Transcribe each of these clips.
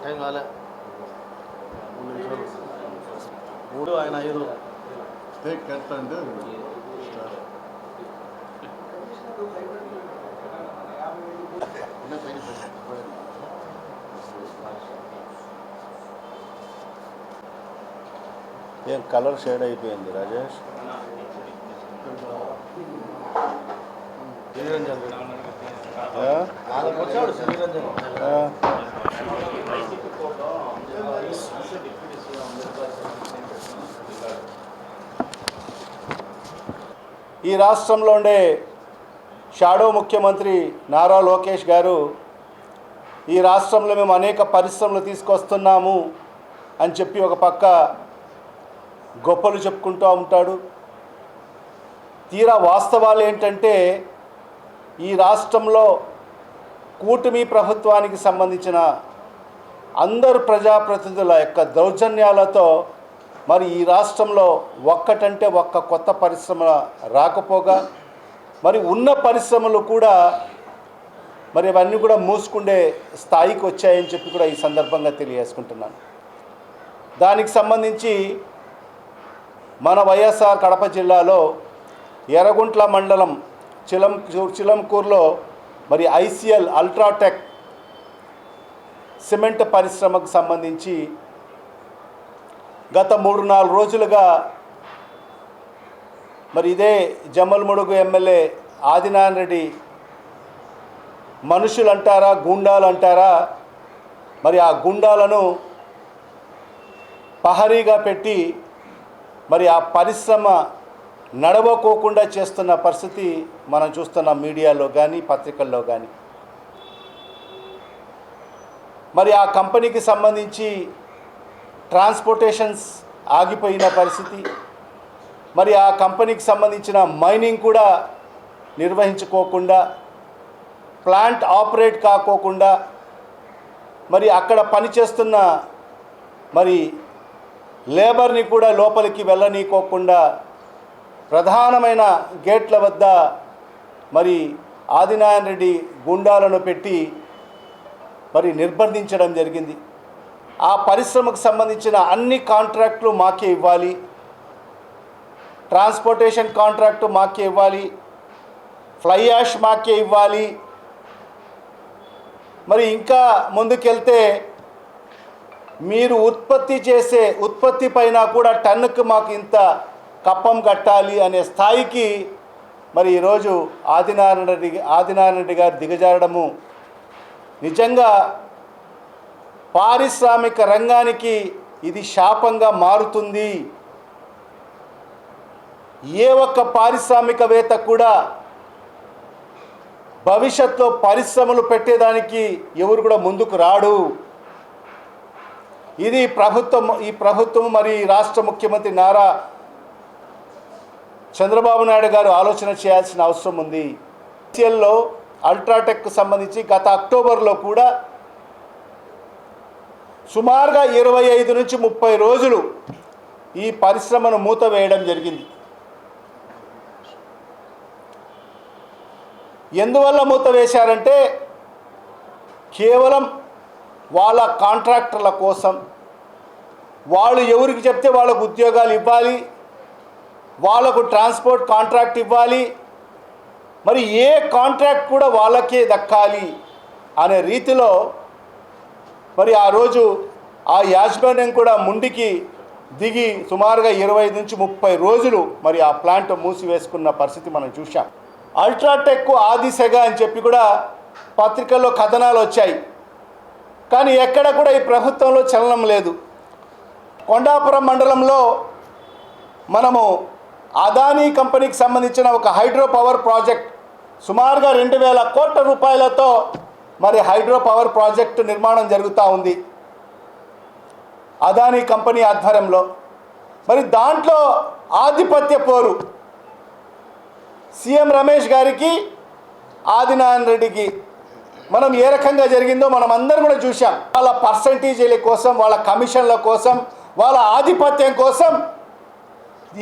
Time కాలే 3 నిమిషాలు 3 ఆయన 5 కరెక్ట్ అంటే ఏం కలర్ షేడ్ అయిపోయింది రాజేష్. శ్రీరంజన్ వచ్చాడు. శ్రీరంజన్ ఈ రాష్ట్రంలో ఉండే షాడో ముఖ్యమంత్రి నారా లోకేష్ గారు ఈ రాష్ట్రంలో మేము అనేక పరిశ్రమలు తీసుకొస్తున్నాము అని చెప్పి ఒక పక్క గొప్పలు చెప్పుకుంటూ ఉంటాడు. తీరా వాస్తవాలు ఏంటంటే ఈ రాష్ట్రంలో కూటమి ప్రభుత్వానికి సంబంధించిన అందరు ప్రజాప్రతినిధుల యొక్క దౌర్జన్యాలతో మరి ఈ రాష్ట్రంలో ఒక్కటంటే ఒక్క కొత్త పరిశ్రమ రాకపోగా మరి ఉన్న పరిశ్రమలు కూడా మరి అవన్నీ కూడా మూసుకుండే స్థాయికి వచ్చాయని చెప్పి కూడా ఈ సందర్భంగా తెలియజేసుకుంటున్నాను. దానికి సంబంధించి మన వైఎస్ఆర్ కడప జిల్లాలో ఎర్రగుంట్ల మండలం చిలంకూరులో మరి ఐసీఎల్ అల్ట్రాటెక్ సిమెంట్ పరిశ్రమకు సంబంధించి గత 3-4 రోజులుగా మరి ఇదే జమ్మలమడుగు ఎమ్మెల్యే ఆదినారాయణ రెడ్డి మనుషులు అంటారా గుండాలు అంటారా మరి ఆ గుండాలను పహరీగా పెట్టి మరి ఆ పరిశ్రమ నడవకోకుండా చేస్తున్న పరిస్థితి మనం చూస్తున్నాం మీడియాలో కానీ పత్రికల్లో కానీ. మరి ఆ కంపెనీకి సంబంధించి ట్రాన్స్పోర్టేషన్స్ ఆగిపోయిన పరిస్థితి, మరి ఆ కంపెనీకి సంబంధించిన మైనింగ్ కూడా నిర్వహించుకోకుండా, ప్లాంట్ ఆపరేట్ కాకోకుండా, మరి అక్కడ పనిచేస్తున్న మరి లేబర్ని కూడా లోపలికి వెళ్ళనీకోకుండా ప్రధానమైన గేట్ల వద్ద మరి ఆదినారాయణ రెడ్డి గుండాలను పెట్టి మరి నిర్బంధించడం జరిగింది. ఆ పరిశ్రమకు సంబంధించిన అన్ని కాంట్రాక్టులు మాకే ఇవ్వాలి, ట్రాన్స్పోర్టేషన్ కాంట్రాక్టు మాకే ఇవ్వాలి, ఫ్లై యాష్ మాకే ఇవ్వాలి, మరి ఇంకా ముందుకెళ్తే మీరు ఉత్పత్తి చేసే ఉత్పత్తి పైన కూడా టన్నుకు మాకు ఇంత కప్పం కట్టాలి అనే స్థాయికి మరి ఈరోజు ఆదినారాయణ రెడ్డి గారు దిగజారడము నిజంగా పారిశ్రామిక రంగానికి ఇది శాపంగా మారుతుంది. ఏ ఒక్క పారిశ్రామికవేత్త కూడా భవిష్యత్తులో పరిశ్రమలు పెట్టేదానికి ఎవరు కూడా ముందుకు రాడు. ఇది ఈ ప్రభుత్వం మరి రాష్ట్ర ముఖ్యమంత్రి నారా చంద్రబాబు నాయుడు గారు ఆలోచన చేయాల్సిన అవసరం ఉంది. ఐసీఎల్లో అల్ట్రాటెక్కు సంబంధించి గత అక్టోబర్లో కూడా సుమారుగా 25 నుంచి 30 రోజులు ఈ పరిశ్రమను మూతవేయడం జరిగింది. ఎందువల్ల మూతవేశారంటే కేవలం వాళ్ళ కాంట్రాక్టర్ల కోసం, వాళ్ళు ఎవరికి చెప్తే వాళ్ళకు ఉద్యోగాలు ఇవ్వాలి, వాళ్ళకు ట్రాన్స్పోర్ట్ కాంట్రాక్ట్ ఇవ్వాలి, మరి ఏ కాంట్రాక్ట్ కూడా వాళ్ళకే దక్కాలి అనే రీతిలో మరి ఆ రోజు ఆ యాజమాన్యం కూడా ముందుకి దిగి సుమారుగా 25 నుంచి 30 రోజులు మరి ఆ ప్లాంట్ మూసివేసుకున్న పరిస్థితి మనం చూసాం. అల్ట్రాటెక్ ఆ దిశగా అని చెప్పి కూడా పత్రికల్లో కథనాలు వచ్చాయి. కానీ ఎక్కడ కూడా ఈ ప్రభుత్వంలో చలనం లేదు. కొండాపురం మండలంలో మనము అదానీ కంపెనీకి సంబంధించిన ఒక హైడ్రో పవర్ ప్రాజెక్ట్ సుమారుగా 2000 కోట్ల రూపాయలతో మరి హైడ్రో పవర్ ప్రాజెక్టు నిర్మాణం జరుగుతూ ఉంది అదానీ కంపెనీ ఆధ్వర్యంలో. మరి దాంట్లో ఆధిపత్య పోరు సీఎం రమేష్ గారికి ఆదినారాయణ రెడ్డికి మనం ఏ రకంగా జరిగిందో మనం అందరం కూడా చూసాం. వాళ్ళ పర్సంటేజీల కోసం, వాళ్ళ కమిషన్ల కోసం, వాళ్ళ ఆధిపత్యం కోసం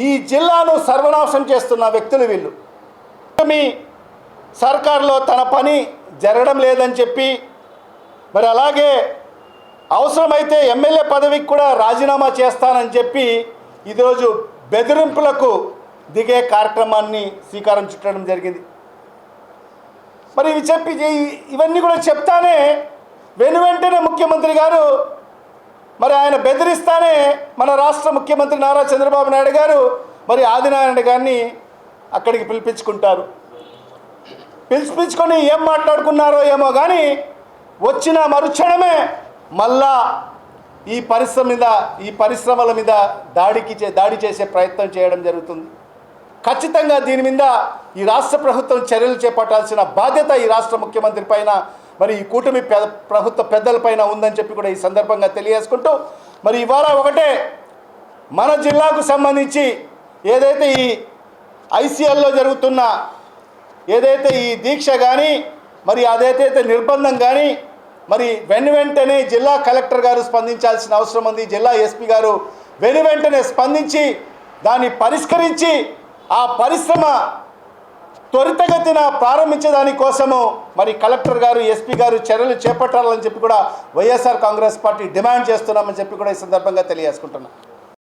ఈ జిల్లాను సర్వనాశనం చేస్తున్న వ్యక్తులు వీళ్ళు. మీ సర్కారులో తన పని జరగడం లేదని చెప్పి మరి అలాగే అవసరమైతే ఎమ్మెల్యే పదవికి కూడా రాజీనామా చేస్తానని చెప్పి ఈరోజు బెదిరింపులకు దిగే కార్యక్రమాన్ని శ్రీకారం చుట్టడం జరిగింది. మరి ఇవి చెప్పి ఇవన్నీ కూడా చెప్తానే వెనువెంటనే ముఖ్యమంత్రి గారు మరి ఆయన బెదిరిస్తానే మన రాష్ట్ర ముఖ్యమంత్రి నారా చంద్రబాబు నాయుడు గారు మరి ఆదినారాయణ గారిని అక్కడికి పిలిపించుకుంటారు. పిలిపించుకొని ఏం మాట్లాడుకున్నారో ఏమో కానీ వచ్చిన మరుక్షణమే మళ్ళా ఈ పరిశ్రమల మీద దాడి చేసే ప్రయత్నం చేయడం జరుగుతుంది. ఖచ్చితంగా దీని మీద ఈ రాష్ట్ర ప్రభుత్వం చర్యలు చేపట్టాల్సిన బాధ్యత ఈ రాష్ట్ర ముఖ్యమంత్రి పైన మరి ఈ కూటమి ప్రభుత్వ పెద్దలపైన ఉందని చెప్పి కూడా ఈ సందర్భంగా తెలియజేసుకుంటూ మరి ఇవాళ ఒకటే మన జిల్లాకు సంబంధించి ఏదైతే ఈ ఐసీఎల్లో జరుగుతున్న ఏదైతే ఈ దీక్ష కానీ మరి అదైతే నిర్బంధం కానీ మరి వెంటనే జిల్లా కలెక్టర్ గారు స్పందించాల్సిన అవసరం ఉంది. జిల్లా ఎస్పీ గారు వెంటనే స్పందించి దాన్ని పరిష్కరించి ఆ పరిశ్రమ త్వరితగతిన ప్రారంభించేదానికోసము మరి కలెక్టర్ గారు ఎస్పీ గారు చర్యలు చేపట్టాలని చెప్పి కూడా వైఎస్ఆర్ కాంగ్రెస్ పార్టీ డిమాండ్ చేస్తున్నామని చెప్పి కూడా ఈ సందర్భంగా తెలియజేసుకుంటున్నాం.